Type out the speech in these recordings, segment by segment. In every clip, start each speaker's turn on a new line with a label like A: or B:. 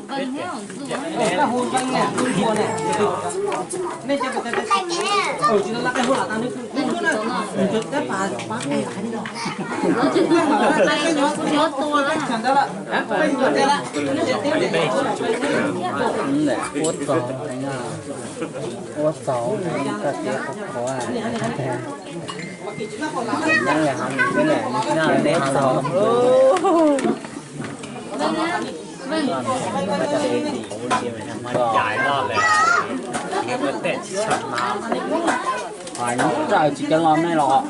A: vâng thế hả?
B: Cái hôn vâng nè, hôn nè. Nên cho cái chỉ là cái hôn là tao nước luôn á. Trực tiếp phá cái đi đâu.
A: Nó chỉ nó to lắm.
B: Chẳng đó là. Bên của thế là.
C: Nè, uất sầu nha. Uất sầu các cái khó à. Đang là hầm cái này, nó là nếp sầu.
A: Vâng á. Vâng.
C: Dài đó là cái vấn đề chỉ chọn mà. Phải nó trời chỉ cho ngon này lọ.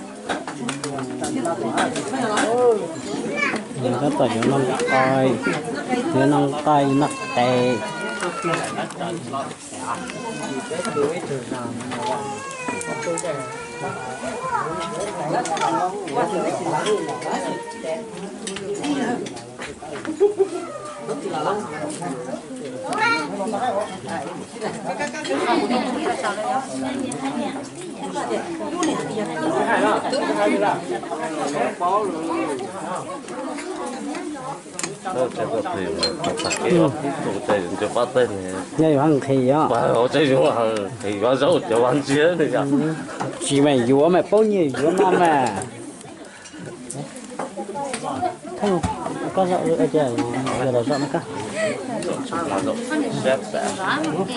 C: Nó tỏi nó coi, nó coi nó tệ.
D: đó chắc là thì tập cái tổ chơi cho bắt tên này
C: Nhây bằng thì á.
D: bảo chơi chúng thì có dấu cho ăn chia thì cả
C: Chỉ mày vúa mày bao nhiêu vúa non mà. Không, có dạo nữa chơi, giờ là dạo nữa cả.
D: xếp sẽ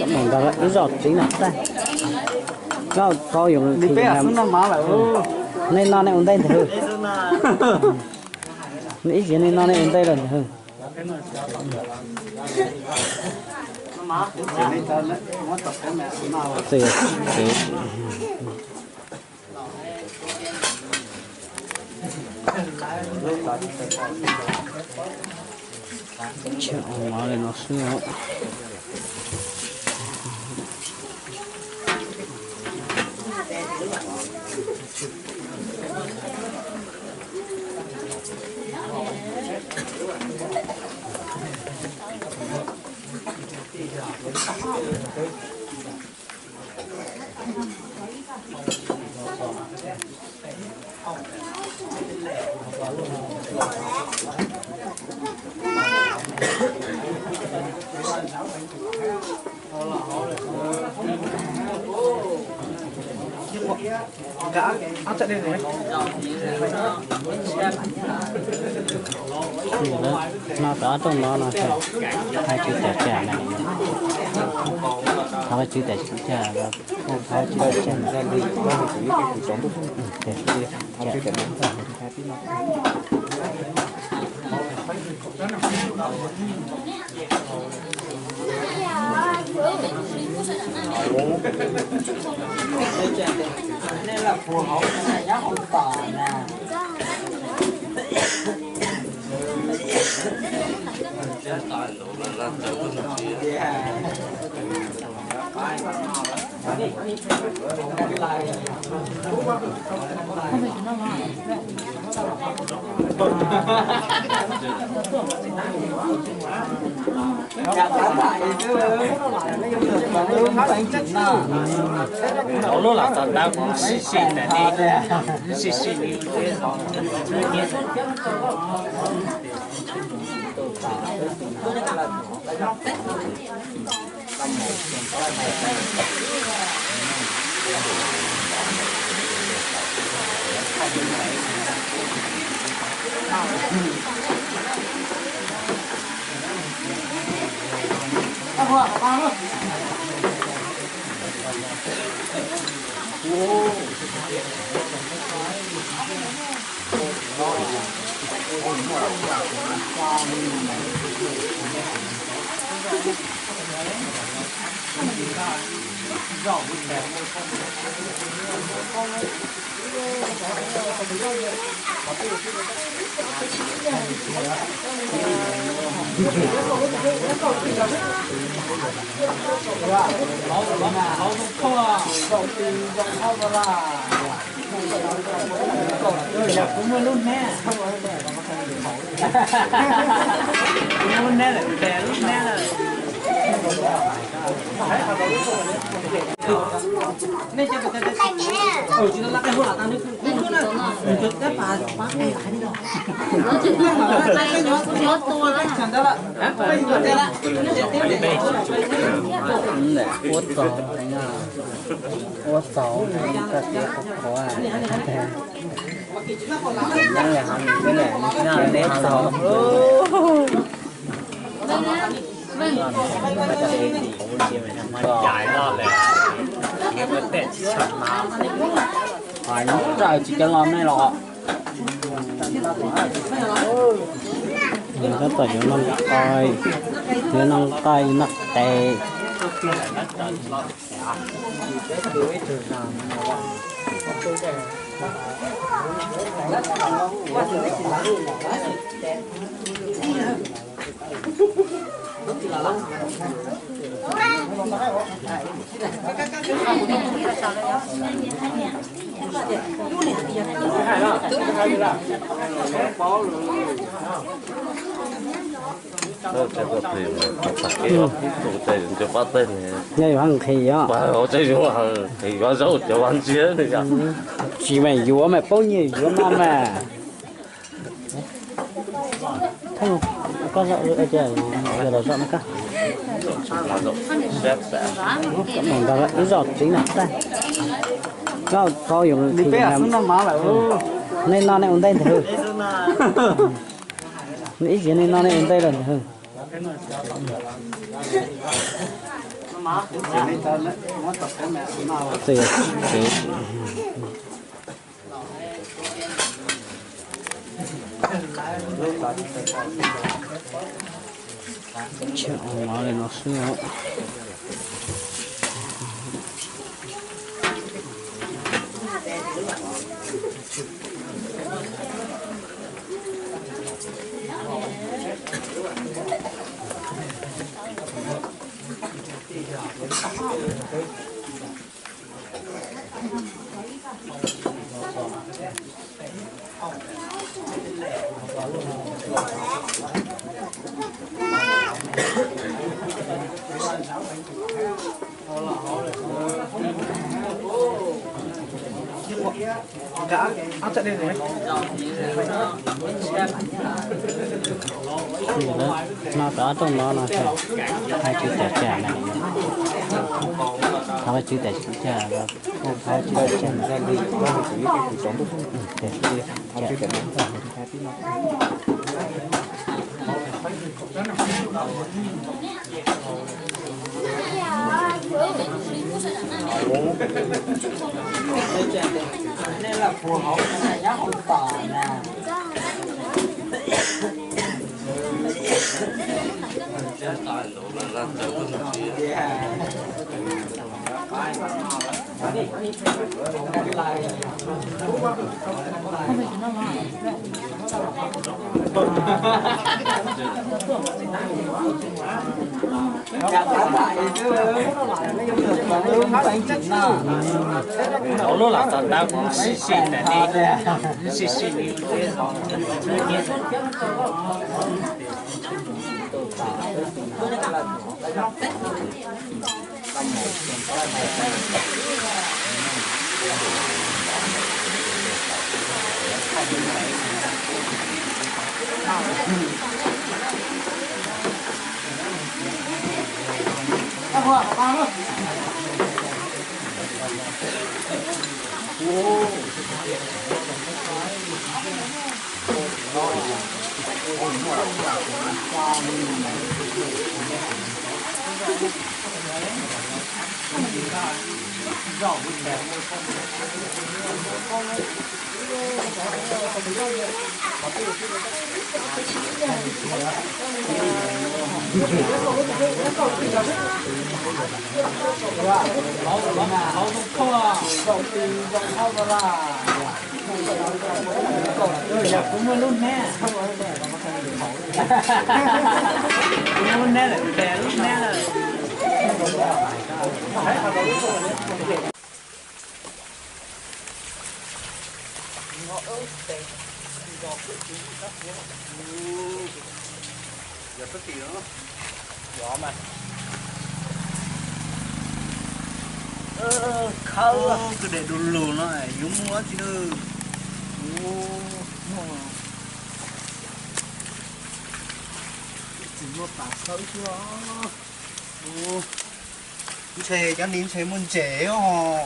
C: Mình ta cái giọt chính là đây. Nó có dùng thì làm nên nó này ổn đây thì hư. Nghĩ gì nên nó này ổn đây là hư. Thì chợ nó lên nó xưa.
B: Cả áp trận đây rồi.
C: Nó có trong đó nó sẽ hai chữ trẻ trẻ này. Hai chữ trẻ trẻ và hai chữ trẻ trẻ ra đi.
B: Nên là phù hợp này nhá, không tỏ nè.
C: Đó nó là tao tao cũng xì xì này đi, xì xì đi.
B: Cũng luôn nè. Luôn nè là luôn nè là nên chơi cái chỉ là cái hoa tao nước chốt cái bà cái lại đi đâu
A: nó chỉ tay nhớ tua đó
B: chẳng đó là bây giờ đây là
C: nè uất sầu uất sầu cái khó à nó là hầm cái này nó là nếp sầu
A: vâng
E: dài lo lẹ nghe vấn đề chặt máu
C: phải nó trời chỉ cho lon này lọ nó tỏi nó coi nó coi nó tè
D: Đó chơi có thể mà tập cái thiết tổ chơi cho bắt tên này.
C: như hàng thì á
D: Bà họ chơi đúng không? Thì có dấu cho ăn chia này cả.
C: chỉ mày dúa mày bao nhiêu dúa non mà thấy không có rộng nữa chưa giờ là rộng cả
D: Là rộng xếp sẽ.
C: mình đã ít giọt chính là đây có dùng thì làm nên non này ổn định thử ít gì nên non này ổn định rồi thử thì chuyện nó lên nó xưa nó có trong đó nó sẽ hai chữ tẻ trà này hai chữ tẻ trà và hai chữ tẻ trà này đi
B: nên là phù hợp giá không tỏ nè
E: nó lúc là tao tao cũng xì xì này đi xì xì đi
B: cũng luôn nè cũng luôn nè là đè luôn nè
E: gió mà
C: khâu cứ để đồ lù nó này yếu mua chứ nữa chỉ mua cả khâu chưa chế cho nín chế muốn chế hò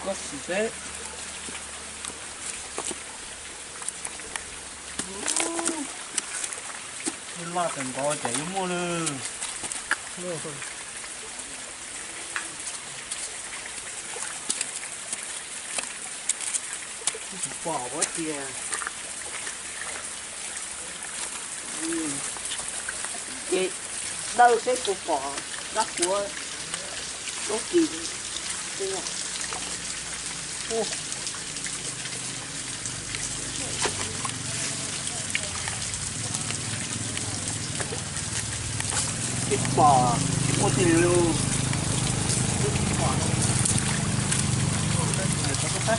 C: có gì thế là từng có chế mua nữa mua thôi bỏ quá kìa chị đâu sẽ cục bỏ đất của đốt kỳ thế nào ô thịt bò một tỷ luôn thịt bò này có cái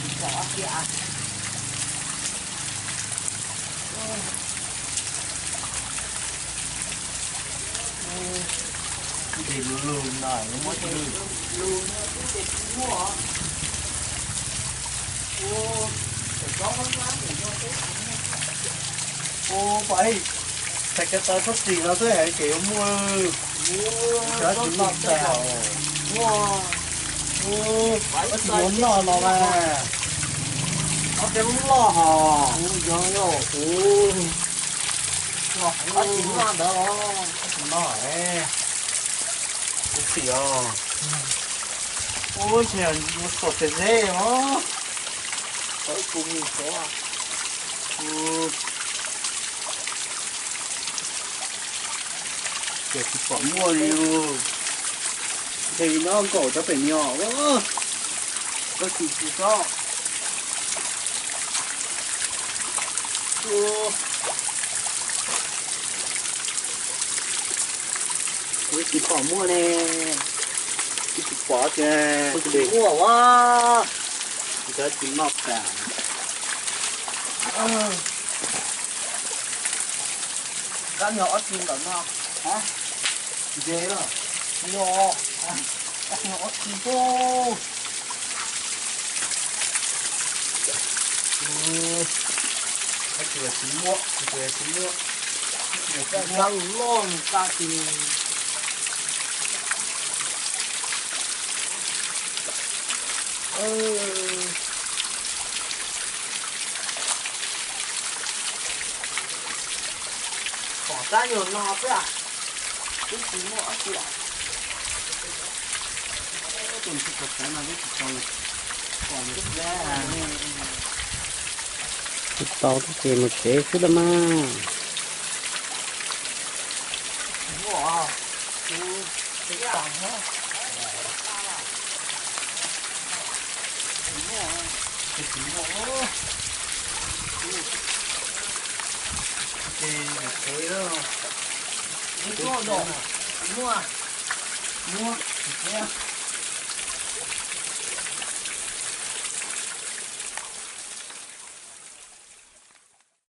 C: thịt bò kìa thì lùn này nó mất lùn nó thịt mua ô có món lắm để cho cái ô vậy thịt cái tao sắp xỉ nó tới hệ kiểu mua chả chỉ lọt tèo mua ô nó chỉ muốn nó mà nó cái lò hò ô giời ơi ô nó chỉ ngon đó nó ấy cái gì à ôi trời nó sọt cái dê mà tới cùng mình số à cái thịt bò mua đi luôn thì nó cổ cho phải nhỏ quá có gì sao cái thịt bò mua nè cái thịt bò kìa cái mua quá cái thịt mọc cả cá nhỏ chim lợn không hả dễ rồi nhỏ cá nhỏ chim vô cái kia chim mua cái kia chim mua cái kia rau lon cá chim bỏ ra nhiều nọ thế à cái gì mua ở kia còn thực tập cái nào biết còn rất ra tao thì một chế chút mà mua à cái tảng ha cái gì mua cái thế đó mua đồ mua thế